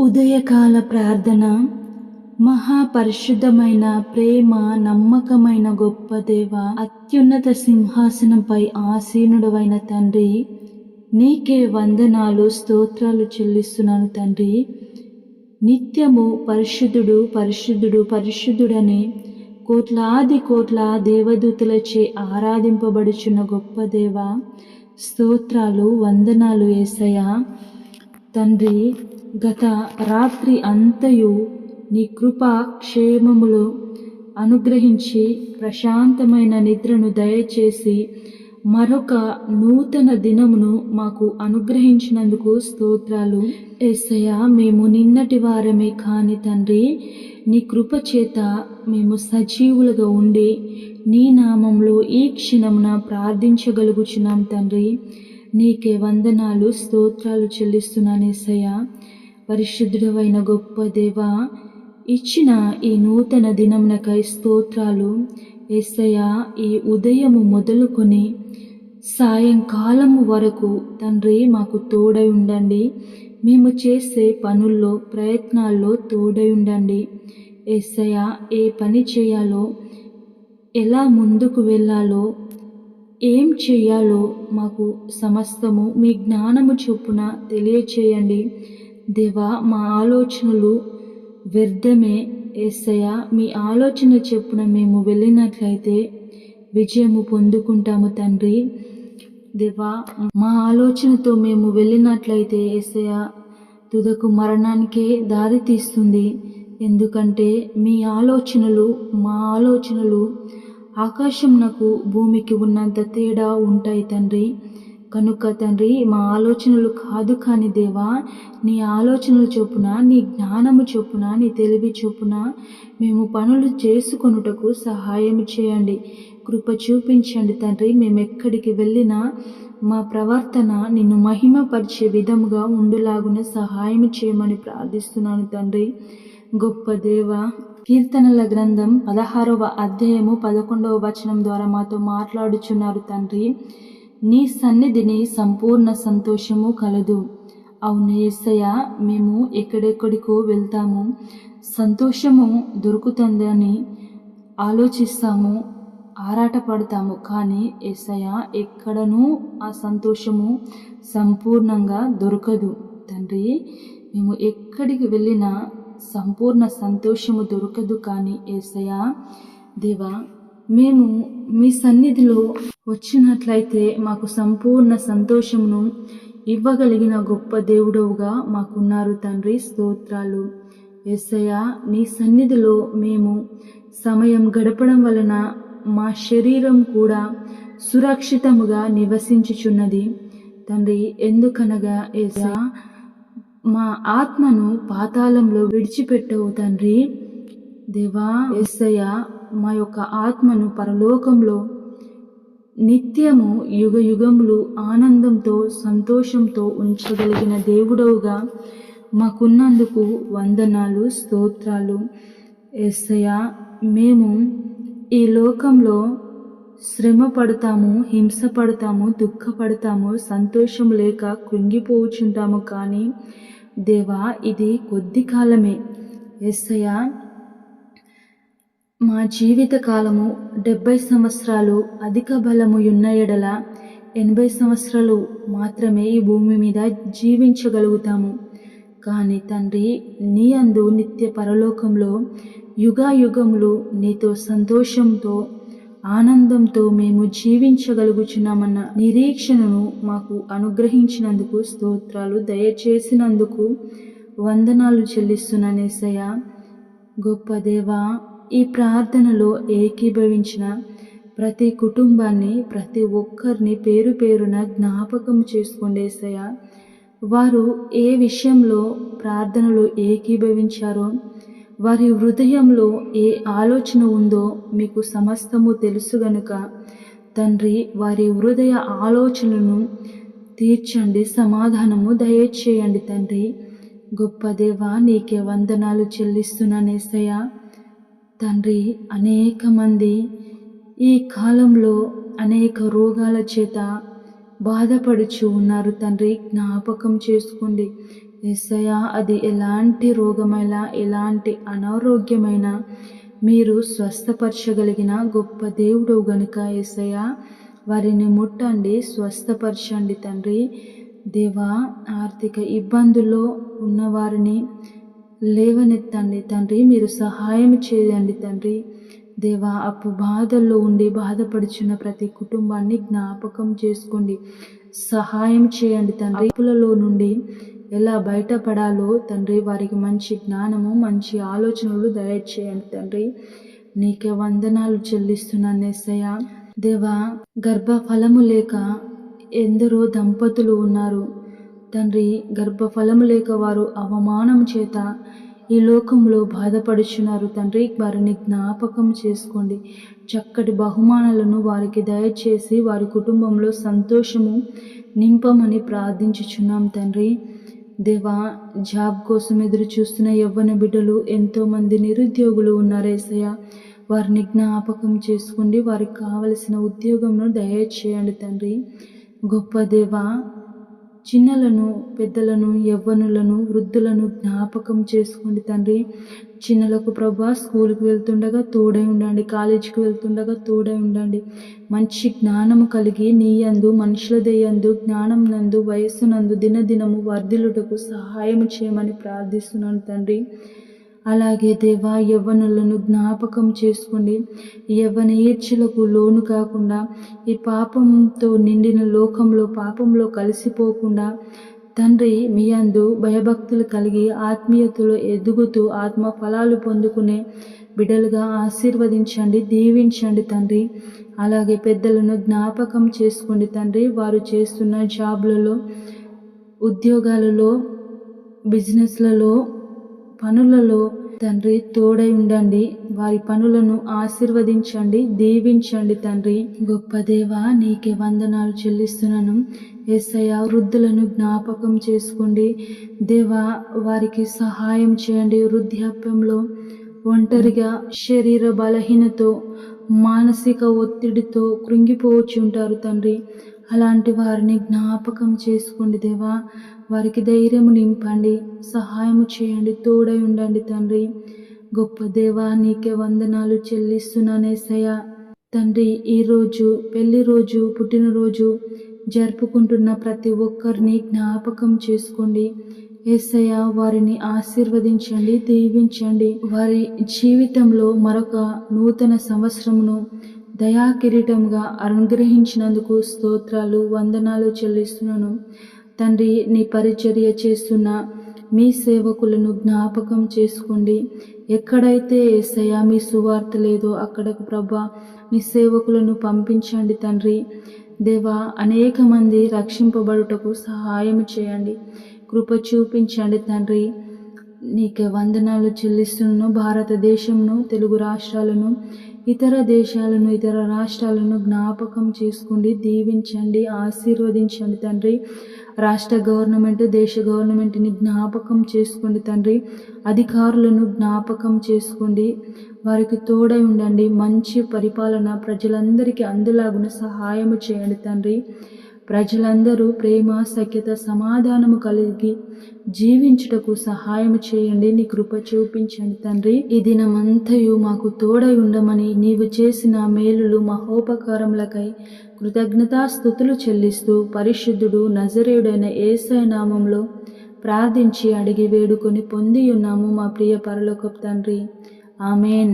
ఉదయకాల ప్రార్థన. మహాపరిశుద్ధమైన ప్రేమ నమ్మకమైన గొప్ప దేవ, అత్యున్నత సింహాసనంపై ఆసీనుడవైన తండ్రి, నీకే వందనాలు స్తోత్రాలు చెల్లిస్తున్నాను తండ్రి. నిత్యము పరిశుద్ధుడు పరిశుద్ధుడు పరిశుద్ధుడని కోట్లాది దేవదూతలచే ఆరాధింపబడుచున్న గొప్ప దేవ, స్తోత్రాలు వందనాలు యేసయ్యా. తండ్రి, గత రాత్రి అంతయు నీ కృపా క్షేమములు అనుగ్రహించి ప్రశాంతమైన నిద్రను దయచేసి మరొక నూతన దినమును మాకు అనుగ్రహించినందుకు స్తోత్రాలు యేసయ్యా. మేము నిన్నటి వారమే కాని తండ్రి, నీ కృప చేత మేము సజీవులుగా ఉండి నీ నామంలో ఈ క్షణమున ప్రార్థించగలుగుచున్నాం తండ్రి. నీకే వందనాలు స్తోత్రాలు చెల్లిస్తున్నాను యేసయ్యా. పరిశుద్ధుడవైన గొప్ప దేవా, ఇచ్చిన ఈ నూతన దినమునకై స్తోత్రాలు యేసయ్యా. ఈ ఉదయము మొదలుకొని సాయంకాలము వరకు తండ్రి మాకు తోడై ఉండండి. మేము చేసే పనుల్లో ప్రయత్నాల్లో తోడై ఉండండి యేసయ్యా. ఏ పని చేయాలో, ఎలా ముందుకు వెళ్ళాలో, ఏం చేయాలో మాకు సమస్తము మీ జ్ఞానము చొప్పున తెలియచేయండి దేవా. మా ఆలోచనలు వ్యర్థమే యేసయ్యా. మీ ఆలోచన చొప్పున మేము వెళ్ళినట్లయితే విజయము పొందుకుంటాము తండ్రి. దేవా, మా ఆలోచనతో మేము వెళ్ళినట్లయితే యేసయ్యా తుదకు మరణానికే దారి తీస్తుంది. ఎందుకంటే మీ ఆలోచనలు మా ఆలోచనలు ఆకాశంనకు భూమికి ఉన్నంత తేడా ఉంటాయి తండ్రి. కనుక తండ్రి, మా ఆలోచనలు కాదు కాని దేవా, నీ ఆలోచనలు చొప్పున, నీ జ్ఞానము చొప్పున, నీ తెలివి చొప్పున మేము పనులు చేసుకొనుటకు సహాయం చేయండి, కృప చూపించండి తండ్రి. మేము ఎక్కడికి వెళ్ళినా మా ప్రవర్తన నిన్ను మహిమపరిచే విధముగా ఉండులాగున సహాయం చేయమని ప్రార్థిస్తున్నాను తండ్రి. గొప్ప దేవ, కీర్తనల గ్రంథం 16వ అధ్యాయము 11వ వచనం ద్వారా మాతో మాట్లాడుచున్నారు తండ్రి. నీ సన్నిధిని సంపూర్ణ సంతోషము కలదు. అవును యేసయ్యా, మేము ఎక్కడెక్కడికో వెళ్తాము, సంతోషము దొరుకుతుందని ఆలోచిస్తాము, ఆరాటపడతాము. కానీ యేసయ్యా, ఎక్కడనూ ఆ సంతోషము సంపూర్ణంగా దొరకదు తండ్రి. మేము ఎక్కడికి వెళ్ళినా సంపూర్ణ సంతోషము దొరకదు. కానీ యేసయ్యా దేవా, మేము మీ సన్నిధిలో వచ్చినట్లయితే మాకు సంపూర్ణ సంతోషమును ఇవ్వగలిగిన గొప్ప దేవుడవుగా మాకున్నారు తండ్రి. స్తోత్రాలు యేసయ్యా. నీ సన్నిధిలో మేము సమయం గడపడం వలన మా శరీరం కూడా సురక్షితముగా నివసించుచున్నది తండ్రి. ఎందుకనగా యేసయ్యా, మా ఆత్మను పాతాళంలో విడిచిపెట్టవు తండ్రి. దేవా యేసయ్యా, మా యొక్క ఆత్మను పరలోకంలో నిత్యము యుగ యుగములు ఆనందంతో సంతోషంతో ఉంచగలిగిన దేవుడవుగా మాకున్నందుకు వందనాలు స్తోత్రాలు యేసయ్యా. మేము ఈ లోకంలో శ్రమ పడతాము, హింస పడతాము, దుఃఖపడతాము, సంతోషం లేక కృంగిపోచుంటాము. కానీ దేవా, ఇది కొద్ది కాలమే యేసయ్యా. మా జీవిత కాలము 70 సంవత్సరాలు, అధిక బలము ఉన్న ఎడల 80 సంవత్సరాలు మాత్రమే ఈ భూమి మీద జీవించగలుగుతాము. కానీ తండ్రి, నీ అందు నిత్య పరలోకంలో యుగాయుగములు నీతో సంతోషంతో ఆనందంతో మేము జీవించగలుగుచున్నామన్న నిరీక్షణను మాకు అనుగ్రహించినందుకు స్తోత్రాలు, దయచేసినందుకు వందనాలు చెల్లిస్తున్నాను యేసయ్యా. గొప్ప దేవా, ఈ ప్రార్థనలో ఏకీభవించిన ప్రతి కుటుంబాన్ని, ప్రతి ఒక్కరిని పేరు పేరున జ్ఞాపకం చేసుకోండి యేసయ్యా. వారు ఏ విషయంలో ప్రార్థనలో ఏకీభవించారో, వారి హృదయంలో ఏ ఆలోచన ఉందో మీకు సమస్తము తెలుసు గనుక తండ్రి, వారి హృదయ ఆలోచనలను తీర్చండి, సమాధానము దయచేయండి తండ్రి. గొప్ప దేవా, నీకే వందనాలు చెల్లిస్తున్నాను యేసయ్యా. తండ్రి, అనేక మంది ఈ కాలంలో అనేక రోగాల చేత బాధపడుచు ఉన్నారు తండ్రి. జ్ఞాపకం చేసుకోండి, యేసయ్యా, అది ఎలాంటి రోగమైనా, ఎలాంటి అనారోగ్యమైనా మీరు స్వస్థపరచగలిగిన గొప్ప దేవుడు గనుక యేసయ్యా, వారిని ముట్టండి, స్వస్థపరచండి తండ్రి. దేవా, ఆర్థిక ఇబ్బందుల్లో ఉన్నవారిని లేవనెత్తండి తండ్రి, మీరు సహాయం చేయండి తండ్రి. దేవా, అప్పు బాధల్లో ఉండి బాధపడుచున్న ప్రతి కుటుంబాన్ని జ్ఞాపకం చేసుకోండి, సహాయం చేయండి తండ్రి. అప్పులలో నుండి ఎలా బయటపడాలో తండ్రి, వారికి మంచి జ్ఞానము, మంచి ఆలోచనలు దయచేయండి తండ్రి. నీకే వందనాలు చెల్లిస్తున్నాను యేసయ్యా. దేవా, గర్భఫలము లేక ఎందరో దంపతులు ఉన్నారు తండ్రి. గర్భఫలము లేక వారు అవమానం చేత ఈ లోకంలో బాధపడుచున్నారు తండ్రి. వారిని జ్ఞాపకం చేసుకోండి, చక్కటి బహుమానాలను వారికి దయచేసి వారి కుటుంబంలో సంతోషము నింపమని ప్రార్థించుచున్నాం తండ్రి. దేవా, జాబ్ కోసం ఎదురు చూస్తున్న యవ్వన బిడ్డలు ఎంతోమంది నిరుద్యోగులు ఉన్నారు యేసయ్యా. వారిని జ్ఞాపకం చేసుకోండి, వారికి కావలసిన ఉద్యోగంను దయచేయండి తండ్రి. గొప్ప దేవా, చిన్నలను, పెద్దలను, యవ్వనులను, వృద్ధులను జ్ఞాపకం చేసుకోండి తండ్రి. చిన్నలకు ప్రభా స్కూల్కి వెళ్తుండగా తోడై ఉండండి, కాలేజీకి వెళ్తుండగా తోడై ఉండండి. మంచి జ్ఞానము కలిగి నీ యందు, మనుషుల దయందు, జ్ఞానం నందు, వయస్సునందు దినదినము వర్ధిల్లుటకు సహాయం చేయమని ప్రార్థిస్తున్నాను తండ్రి. అలాగే దేవా, యవ్వనులను జ్ఞాపకం చేసుకోండి. యవ్వన ఈర్ష్యలకు లోను కాకుండా ఈ పాపంతో నిండిన లోకంలో పాపంలో కలిసిపోకుండా తండ్రి, మీ యందు భయభక్తులు కలిగి ఆత్మీయతలో ఎదుగుతూ ఆత్మ ఫలాలు పొందుకునే బిడ్డలుగా ఆశీర్వదించండి, దీవించండి తండ్రి. అలాగే పెద్దలను జ్ఞాపకం చేసుకోండి తండ్రి. వారు చేస్తున్న జాబ్లలో, ఉద్యోగాలలో, బిజినెస్లలో, పనులలో తండ్రి తోడై ఉండండి. వారి పనులను ఆశీర్వదించండి, దీవించండి తండ్రి. గొప్ప దేవా, నీకే వందనాలు చెల్లిస్తున్నాను యేసయ్యా. వృద్ధులను జ్ఞాపకం చేసుకోండి దేవా, వారికి సహాయం చేయండి. వృద్ధాప్యంలో ఒంటరిగా, శరీర బలహీనతో, మానసిక ఒత్తిడితో కృంగిపోవచ్చుంటారు తండ్రి. అలాంటి వారిని జ్ఞాపకం చేసుకోండి దేవా. వారికి ధైర్యము నింపండి, సహాయము చేయండి, తోడై ఉండండి తండ్రి. గొప్ప దేవా, నీకే వందనాలు చెల్లిస్తున్నాను యేసయ్యా. తండ్రి, ఈరోజు పెళ్లి రోజు, పుట్టినరోజు జరుపుకుంటున్న ప్రతి ఒక్కరిని జ్ఞాపకం చేసుకోండి యేసయ్యా. వారిని ఆశీర్వదించండి, దీవించండి. వారి జీవితంలో మరొక నూతన సంవత్సరమును దయా కిరీటంగా అనుగ్రహించినందుకు స్తోత్రాలు, వందనాలు చెల్లిస్తున్నాను తండ్రి. నీ పరిచర్య చేస్తున్న మీ సేవకులను జ్ఞాపకం చేసుకోండి. ఎక్కడైతే యేసయ్యా మీ సువార్త లేదో అక్కడకు ప్రభా మీ సేవకులను పంపించండి తండ్రి. దేవా, అనేక మంది రక్షింపబడుటకు సహాయం చేయండి, కృప చూపించండి తండ్రి. నీకే వందనాలు చెల్లిస్తున్నాను. భారతదేశంను, తెలుగు రాష్ట్రాలను, ఇతర దేశాలను, ఇతర రాష్ట్రాలను జ్ఞాపకం చేసుకోండి, దీవించండి, ఆశీర్వదించండి తండ్రి. రాష్ట్ర గవర్నమెంట్, దేశ గవర్నమెంట్ని జ్ఞాపకం చేసుకోండి తండ్రి. అధికారులను జ్ఞాపకం చేసుకోండి, వారికి తోడై ఉండండి. మంచి పరిపాలన ప్రజలందరికీ అందులాగున సహాయము చేయండి తండ్రి. ప్రజలందరూ ప్రేమ, సఖ్యత, సమాధానము కలిగి జీవించుటకు సహాయం చేయండి. నీ కృప చూపించండి తండ్రి. ఈ దినమంతయు మాకు తోడై ఉండమని నీవు చేసిన మేలులు మహోపకారములకై కృతజ్ఞతాస్తుతులు చెల్లిస్తూ పరిశుద్ధుడు నజరేయుడైన యేసయ్య నామములో ప్రార్థించి అడిగి వేడుకొని పొంది ఉన్నాము మా ప్రియ పరలోకపు తండ్రి. ఆమెన్.